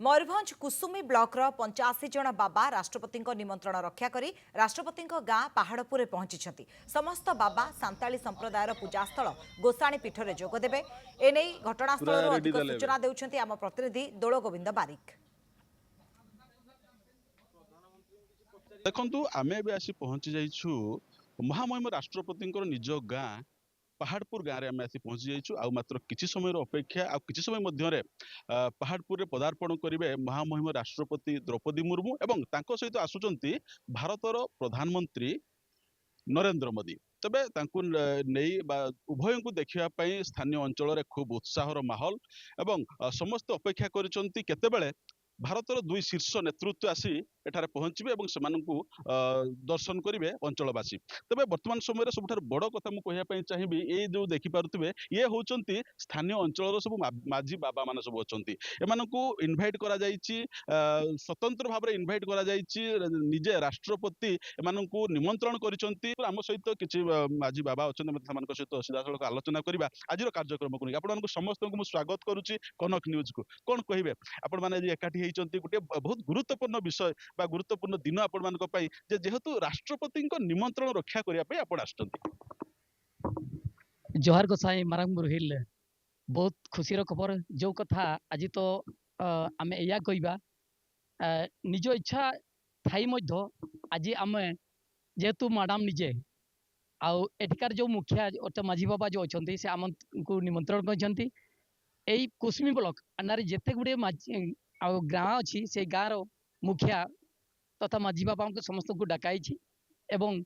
Mayurbhanj Kusumi blocker 85 जन बाबा राष्ट्रपति निमंत्रण रक्षा करी राष्ट्रपति गाँ पहाड़पुर पहुंची समस्त बाबा सांताली संप्रदायर पूजास्थल गोसाणी पीठ में जोगदेवे एने घटनास्थल अधिक सूचना देउछंती आम प्रतिनिधि दोल गोविंद बारिक। देखु आम भी आसी पहुंची जाइछु महामहिम राष्ट्रपति निज गाँ पहाड़पुर गाँव में आम आसी पहुंची जाइछु आ मात्र किछि समय अपेक्षा आ किछि समय मध्यरे पहाड़पुर पदार्पण करेंगे महामहिम राष्ट्रपति द्रौपदी मुर्मू एवं तांको सहित आसुचंती भारतर प्रधानमंत्री नरेंद्र मोदी। तबे तांकु नहीं उभय को देखा स्थानीय अंचल खूब उत्साहर माहौल एवं समस्त अपेक्षा करिसंती केतेबेले भारतर दुई शीर्ष नेतृत्व आसी एठारे पहुंचबे एवं सेमानंकु दर्शन करेंगे अंचलवासी। तबे वर्तमान समय सबुठ बड़ कथा मुझे कहवाई चाहिए ये जो देखिपे ये होती स्थानीय अंचल सब माझी बाबा मान सब अच्छा इनभाइट करा स्वतंत्र भाव में इनभाइट करा निजे राष्ट्रपति एमानंकु निमंत्रण करिसंती। आम सहित किसी माझी बाबा अच्छा सहित सीधासख आलोचना करवा आज कार्यक्रम को लेकिन समस्त को स्वागत करुच्ची कनक न्यूज को कौन कहे आपण मैंने एकाठी गोटे बहुत गुरुत्वपूर्ण विषय बा गुरुत्वपूर्ण दिन आपण मान जेहेतु राष्ट्रपति निमंत्रण रक्षा करने आप जोहार गोसाई मारांग हिल बहुत खुशीर खबर जो कथा आज तो आम या कहवा निज इच्छा थाई आज आम जेहेतु मैडम निजे आठिकार जो मुखिया माझी बाबा जो अच्छा से आम को निमंत्रण कर कुसमी ब्लॉक अन्नारे जिते गुड़े गाँ अच्छी से गाँव मुखिया तथा माझी बाबा को समस्त को डाकाई एवं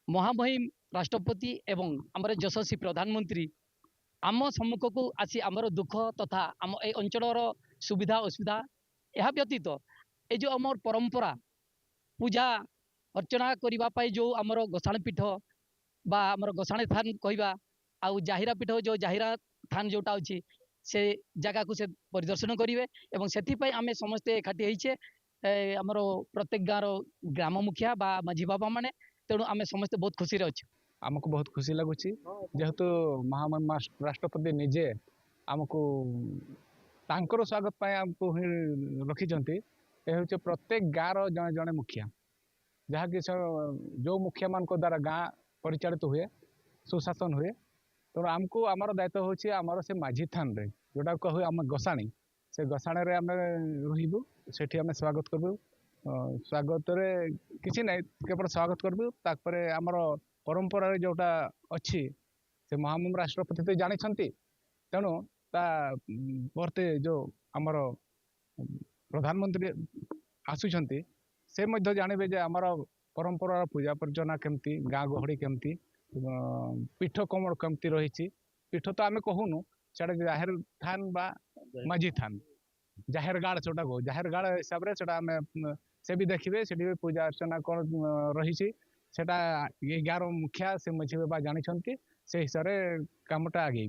महामहिम राष्ट्रपति एवं आमर यशस्वी प्रधानमंत्री आम सम्मुख को आसी आमर दुख तथा आम ए अंचल सुविधा असुविधा यह व्यतीत ये जो आम परंपरा पूजा अर्चना करने जो आमर गोसाणी पीठ बा आमर गोसाणी थान कहवा आउ जाहिरा पीठ जो जाहिरा थान जोटा अच्छी से जगह को से परिदर्शन करेंगे एवं से आम समस्ते एकाठी होइछे आमर प्रत्येक गाँव ग्राम मुखिया बा माझी बाबा माने तेणु आम समस्ते बहुत खुशी अच्छे। आमको बहुत खुशी लगुच जेहेतु महामहिम राष्ट्रपति निजे आमको तांकर स्वागत पाए आमको रखिंट ये हूँ प्रत्येक गाँव जड़े जड़े मुखिया जहाँकि जो मुखिया मान द्वारा गाँ परिचालित हुए सुशासन हुए तेणु आमको आमर दायित्व होची आमर से माझी थान रे जोटा कहू आम गोसाणी से गोसाणी रे आम रहिबु सेठी आम स्वागत करबु स्वागत रे किसी ना केवल स्वागत करबु तापर आमर परंपरा जोटा अच्छी से महामहिम राष्ट्रपति तो जानी तेणु ता बर्ते जो आमर प्रधानमंत्री आसुचंती से मध्य जानवे जे आमर परंपरा पूजा पर्जना केमती गाँ गहड़ी केमती पीठ कम कमती रही पीठ तो आम कहूनु से जाहिर थान बा माझी थान जाहिर गाड़ जोटा कह जाहिर गाड़ हिसाब से भी देखिए से पूजा अर्चना कौन रही सेटा ये गाँव मुखिया से मझी बाबा जानी से हिसाब से कामटा आगे।